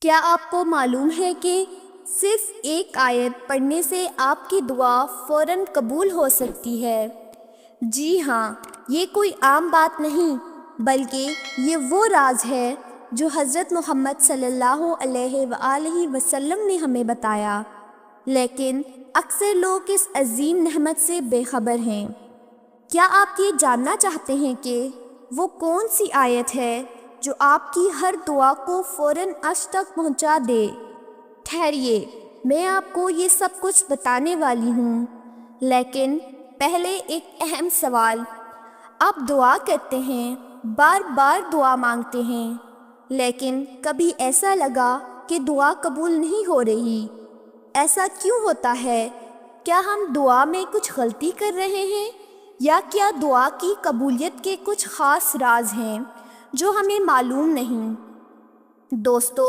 کیا آپ کو معلوم ہے کہ صرف ایک آیت پڑھنے سے آپ کی دعا فوراً قبول ہو سکتی ہے؟ جی ہاں، یہ کوئی عام بات نہیں، بلکہ یہ وہ راز ہے جو حضرت محمد صلی اللہ علیہ وآلہ وسلم نے ہمیں بتایا، لیکن اکثر لوگ اس عظیم نعمت سے بے خبر ہیں۔ کیا آپ یہ جاننا چاہتے ہیں کہ وہ کون سی آیت ہے جو آپ کی ہر دعا کو فوراً عرش تک پہنچا دے؟ ٹھہریے، میں آپ کو یہ سب کچھ بتانے والی ہوں، لیکن پہلے ایک اہم سوال۔ آپ دعا کرتے ہیں، بار بار دعا مانگتے ہیں، لیکن کبھی ایسا لگا کہ دعا قبول نہیں ہو رہی؟ ایسا کیوں ہوتا ہے؟ کیا ہم دعا میں کچھ غلطی کر رہے ہیں، یا کیا دعا کی قبولیت کے کچھ خاص راز ہیں جو ہمیں معلوم نہیں؟ دوستو،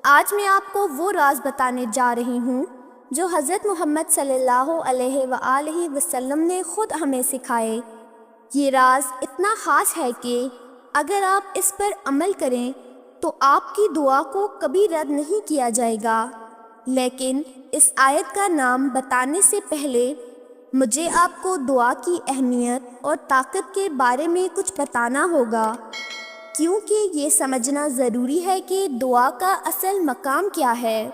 آج میں آپ کو وہ راز بتانے جا رہی ہوں جو حضرت محمد صلی اللہ علیہ وآلہ وسلم نے خود ہمیں سکھائے۔ یہ راز اتنا خاص ہے کہ اگر آپ اس پر عمل کریں تو آپ کی دعا کو کبھی رد نہیں کیا جائے گا۔ لیکن اس آیت کا نام بتانے سے پہلے مجھے آپ کو دعا کی اہمیت اور طاقت کے بارے میں کچھ بتانا ہوگا، کیونکہ یہ سمجھنا ضروری ہے کہ دعا کا اصل مقام کیا ہے۔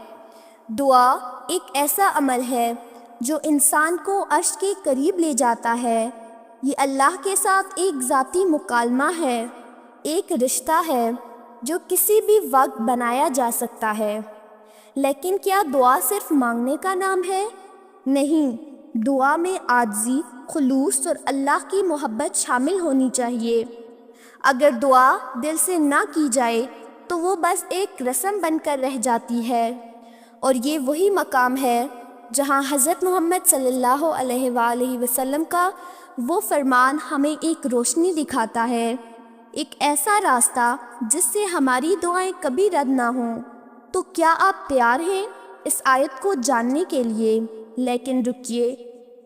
دعا ایک ایسا عمل ہے جو انسان کو عرش کے قریب لے جاتا ہے۔ یہ اللہ کے ساتھ ایک ذاتی مکالمہ ہے، ایک رشتہ ہے جو کسی بھی وقت بنایا جا سکتا ہے۔ لیکن کیا دعا صرف مانگنے کا نام ہے؟ نہیں، دعا میں عاجزی، خلوص اور اللہ کی محبت شامل ہونی چاہیے۔ اگر دعا دل سے نہ کی جائے تو وہ بس ایک رسم بن کر رہ جاتی ہے، اور یہ وہی مقام ہے جہاں حضرت محمد صلی اللہ علیہ وآلہ وسلم کا وہ فرمان ہمیں ایک روشنی دکھاتا ہے، ایک ایسا راستہ جس سے ہماری دعائیں کبھی رد نہ ہوں۔ تو کیا آپ تیار ہیں اس آیت کو جاننے کے لیے؟ لیکن رکیے،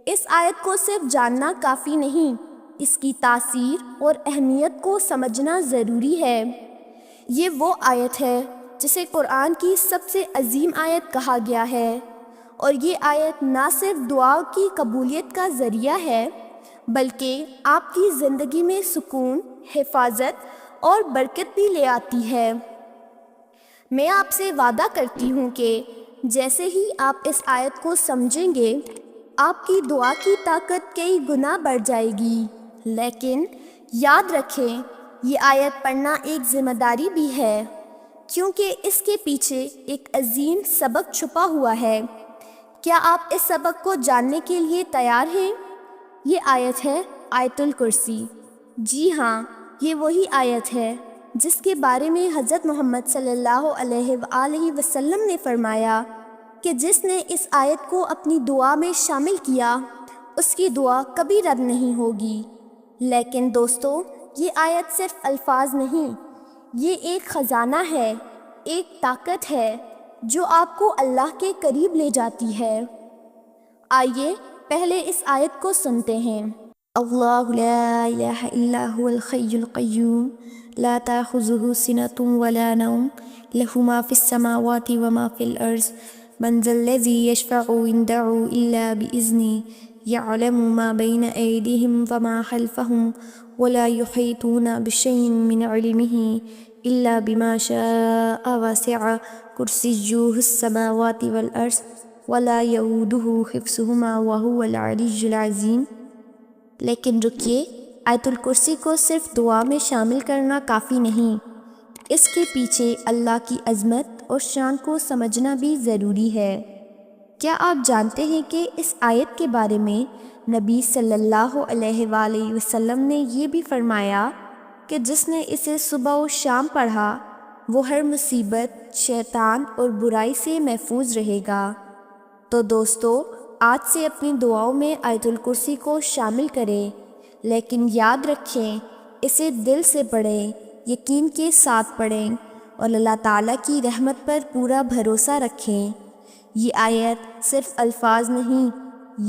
اس آیت کو صرف جاننا کافی نہیں، اس کی تاثیر اور اہمیت کو سمجھنا ضروری ہے۔ یہ وہ آیت ہے جسے قرآن کی سب سے عظیم آیت کہا گیا ہے، اور یہ آیت نہ صرف دعا کی قبولیت کا ذریعہ ہے، بلکہ آپ کی زندگی میں سکون، حفاظت اور برکت بھی لے آتی ہے۔ میں آپ سے وعدہ کرتی ہوں کہ جیسے ہی آپ اس آیت کو سمجھیں گے، آپ کی دعا کی طاقت کئی گنا بڑھ جائے گی۔ لیکن یاد رکھیں، یہ آیت پڑھنا ایک ذمہ داری بھی ہے، کیونکہ اس کے پیچھے ایک عظیم سبق چھپا ہوا ہے۔ کیا آپ اس سبق کو جاننے کے لیے تیار ہیں؟ یہ آیت ہے آیت الکرسی۔ جی ہاں، یہ وہی آیت ہے جس کے بارے میں حضرت محمد صلی اللہ علیہ وآلہ وسلم نے فرمایا کہ جس نے اس آیت کو اپنی دعا میں شامل کیا، اس کی دعا کبھی رد نہیں ہوگی۔ لیکن دوستو، یہ آیت صرف الفاظ نہیں، یہ ایک خزانہ ہے، ایک طاقت ہے جو آپ کو اللہ کے قریب لے جاتی ہے۔ آئیے پہلے اس آیت کو سنتے ہیں۔ اللہ لا الہ الا هو الحی القیوم لا تأخذه سنة ولا نوم له ما في السماوات وما في الأرض من ذا الذي يشفع عنده إلا بإذنه يعلم ما بين أيديهم وما خلفهم ولا يحيطون بشيء من علمه إلا بما شاء وسع كرسيه السماوات والأرض ولا يؤوده حفظهما وهو العلي العظيم۔ لیکن رکیے، آیت الکرسی کو صرف دعا میں شامل کرنا کافی نہیں، اس کے پیچھے اللہ کی عظمت اور شان کو سمجھنا بھی ضروری ہے۔ کیا آپ جانتے ہیں کہ اس آیت کے بارے میں نبی صلی اللہ علیہ وآلہ وسلم نے یہ بھی فرمایا کہ جس نے اسے صبح و شام پڑھا وہ ہر مصیبت، شیطان اور برائی سے محفوظ رہے گا۔ تو دوستو، آج سے اپنی دعاؤں میں آیت الکرسی کو شامل کریں، لیکن یاد رکھیں اسے دل سے پڑھیں، یقین کے ساتھ پڑھیں، اور اللہ تعالیٰ کی رحمت پر پورا بھروسہ رکھیں۔ یہ آیت صرف الفاظ نہیں،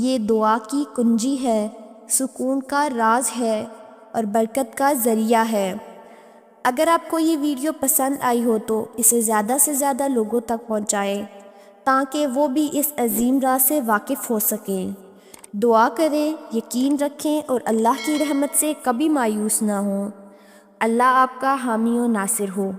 یہ دعا کی کنجی ہے، سکون کا راز ہے اور برکت کا ذریعہ ہے۔ اگر آپ کو یہ ویڈیو پسند آئی ہو تو اسے زیادہ سے زیادہ لوگوں تک پہنچائیں تاکہ وہ بھی اس عظیم راز سے واقف ہو سکیں۔ دعا کریں، یقین رکھیں اور اللہ کی رحمت سے کبھی مایوس نہ ہوں۔ اللہ آپ کا حامی و ناصر ہو۔